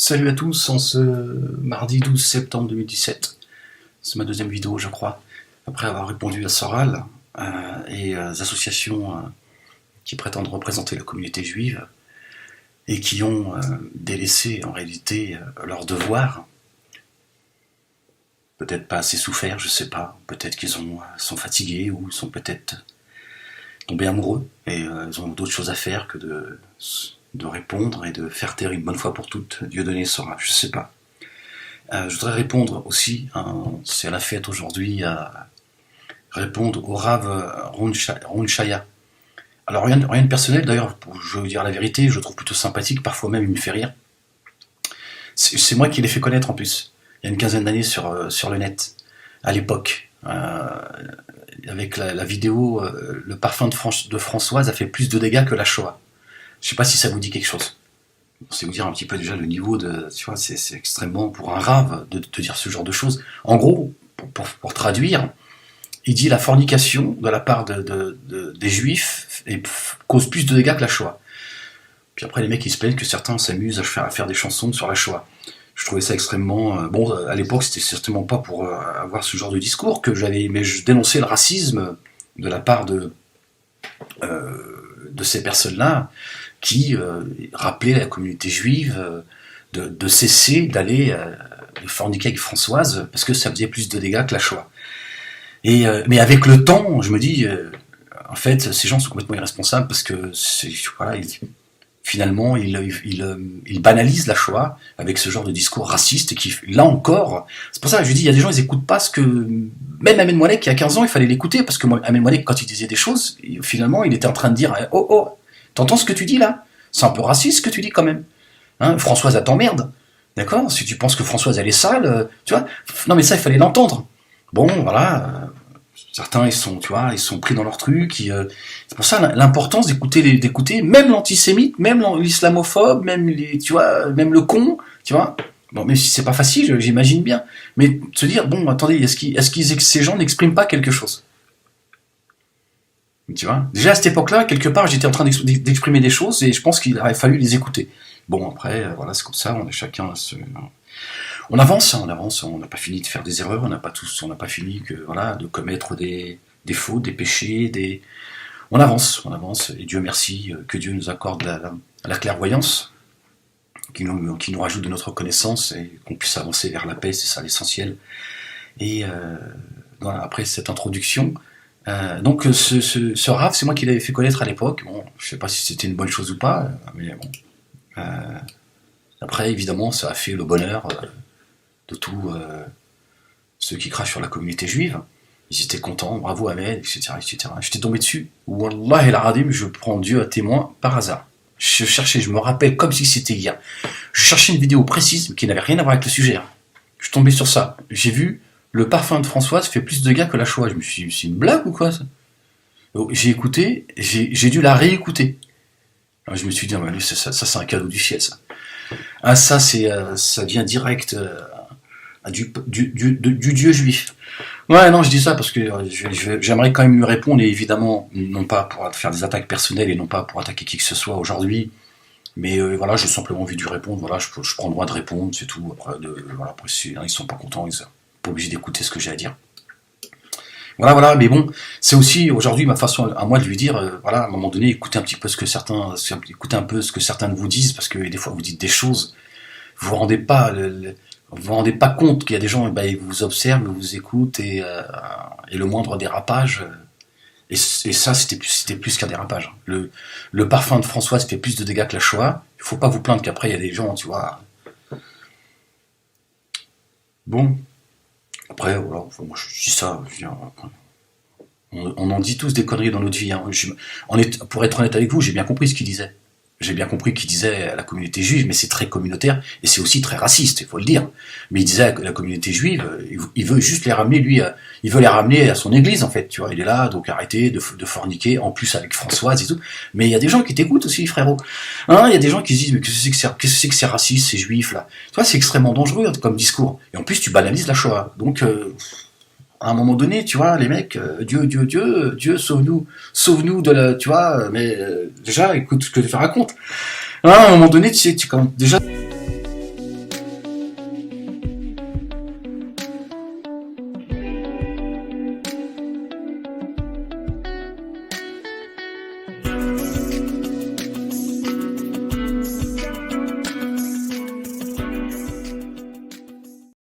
Salut à tous, en ce mardi 12 septembre 2017. C'est ma deuxième vidéo, je crois, après avoir répondu à Soral et aux associations qui prétendent représenter la communauté juive et qui ont délaissé en réalité leur devoir. Peut-être pas assez souffert, je sais pas. Peut-être qu'ils sont fatigués ou sont peut-être tombés amoureux et ils ont d'autres choses à faire que de répondre et de faire taire une bonne fois pour toutes Dieudonné Sora, je sais pas. Je voudrais répondre aussi, c'est à la fête aujourd'hui, à répondre au Rav Ron Chaya. Alors rien de personnel, d'ailleurs, je veux dire la vérité, je le trouve plutôt sympathique, parfois même il me fait rire. C'est moi qui l'ai fait connaître en plus, il y a une quinzaine d'années sur le net, à l'époque. Avec la vidéo, le parfum de Françoise a fait plus de dégâts que la Shoah. Je sais pas si ça vous dit quelque chose. C'est vous dire un petit peu déjà le niveau de... Tu vois, c'est extrêmement pour un rave de dire ce genre de choses. En gros, pour traduire, il dit la fornication de la part des juifs cause plus de dégâts que la Shoah. Puis après, les mecs, ils se plaignent que certains s'amusent à faire des chansons sur la Shoah. Je trouvais ça extrêmement... bon, à l'époque, c'était certainement pas pour avoir ce genre de discours que j'avais... Mais je dénonçais le racisme de la part de ces personnes-là, qui rappelait à la communauté juive de cesser d'aller forniquer avec Françoise parce que ça faisait plus de dégâts que la Shoah. Mais avec le temps, je me dis, en fait, ces gens sont complètement irresponsables parce que voilà, finalement, ils banalisent la Shoah avec ce genre de discours raciste et qui, là encore, c'est pour ça que je dis, il y a des gens, ils écoutent pas ce que... Même Amen Moualek, il y a 15 ans, il fallait l'écouter parce que Amen Moualek, quand il disait des choses, finalement, il était en train de dire, oh, t'entends ce que tu dis là? C'est un peu raciste ce que tu dis quand même. Hein, Françoise, elle t'emmerde. D'accord? Si tu penses que Françoise, elle est sale, tu vois? Non, mais ça, il fallait l'entendre. Bon, voilà. Certains, ils sont pris dans leur truc. C'est pour ça l'importance d'écouter même l'antisémite, même l'islamophobe, même le con, tu vois? Bon, même si c'est pas facile, j'imagine bien. Mais de se dire, bon, attendez, est-ce que ces gens n'expriment pas quelque chose? Tu vois, déjà à cette époque-là, quelque part, j'étais en train d'exprimer des choses et je pense qu'il aurait fallu les écouter. Bon, après, voilà, c'est comme ça, on avance, on n'a pas fini de faire des erreurs, on n'a pas fini de commettre des fautes, des péchés, on avance, et Dieu merci, que Dieu nous accorde la clairvoyance, qui nous rajoute de notre connaissance et qu'on puisse avancer vers la paix, c'est ça l'essentiel. Et voilà, après cette introduction, donc ce Rav, c'est moi qui l'avais fait connaître à l'époque. Bon, je sais pas si c'était une bonne chose ou pas, mais bon. Après, évidemment, ça a fait le bonheur de tous ceux qui crachent sur la communauté juive. Ils étaient contents, bravo Ahmed, etc. J'étais tombé dessus. Wallah el Aradim, je prends Dieu à témoin par hasard. Je me rappelle comme si c'était hier. Je cherchais une vidéo précise, mais qui n'avait rien à voir avec le sujet. Je suis tombé sur ça. J'ai vu le parfum de Françoise fait plus de dégâts que la Shoah. Je me suis dit, c'est une blague ou quoi ça? Donc, j'ai écouté, j'ai dû la réécouter. Alors, je me suis dit, ça c'est un cadeau du ciel, ça. Ah, ça vient direct du Dieu juif. Ouais, non, je dis ça parce que j'aimerais quand même lui répondre, et évidemment, non pas pour faire des attaques personnelles et non pas pour attaquer qui que ce soit aujourd'hui, mais voilà, j'ai simplement envie de lui répondre, voilà, je prends le droit de répondre, c'est tout. Après si ils sont pas contents, ils sont pas obligés d'écouter ce que j'ai à dire. Voilà, mais bon, c'est aussi aujourd'hui ma façon à moi de lui dire, voilà, à un moment donné, écoutez un peu ce que certains de vous disent, parce que des fois vous dites des choses, vous vous rendez pas compte qu'il y a des gens, ils vous observent, ils vous écoutent, et le moindre dérapage, et ça c'était plus qu'un dérapage. Le parfum de Françoise fait plus de dégâts que la Shoah. Il faut pas vous plaindre qu'après il y a des gens, tu vois. Bon. Après, voilà, moi je dis ça, on en dit tous des conneries dans notre vie. Hein. Pour être honnête avec vous, j'ai bien compris ce qu'il disait. J'ai bien compris qu'il disait à la communauté juive, mais c'est très communautaire, et c'est aussi très raciste, il faut le dire. Mais il disait à la communauté juive, il veut juste les ramener, il veut les ramener à son église, en fait, tu vois, il est là, donc arrêtez de forniquer, en plus avec Françoise et tout. Mais il y a des gens qui t'écoutent aussi, frérot. Hein, il y a des gens qui se disent, mais qu'est-ce que c'est que ces racistes, ces juifs, là? Tu vois, c'est extrêmement dangereux comme discours. Et en plus, tu banalises la Shoah. Donc, à un moment donné, tu vois, les mecs, Dieu, sauve-nous de la, tu vois, mais déjà, écoute ce que tu racontes. À un moment donné, tu sais, déjà...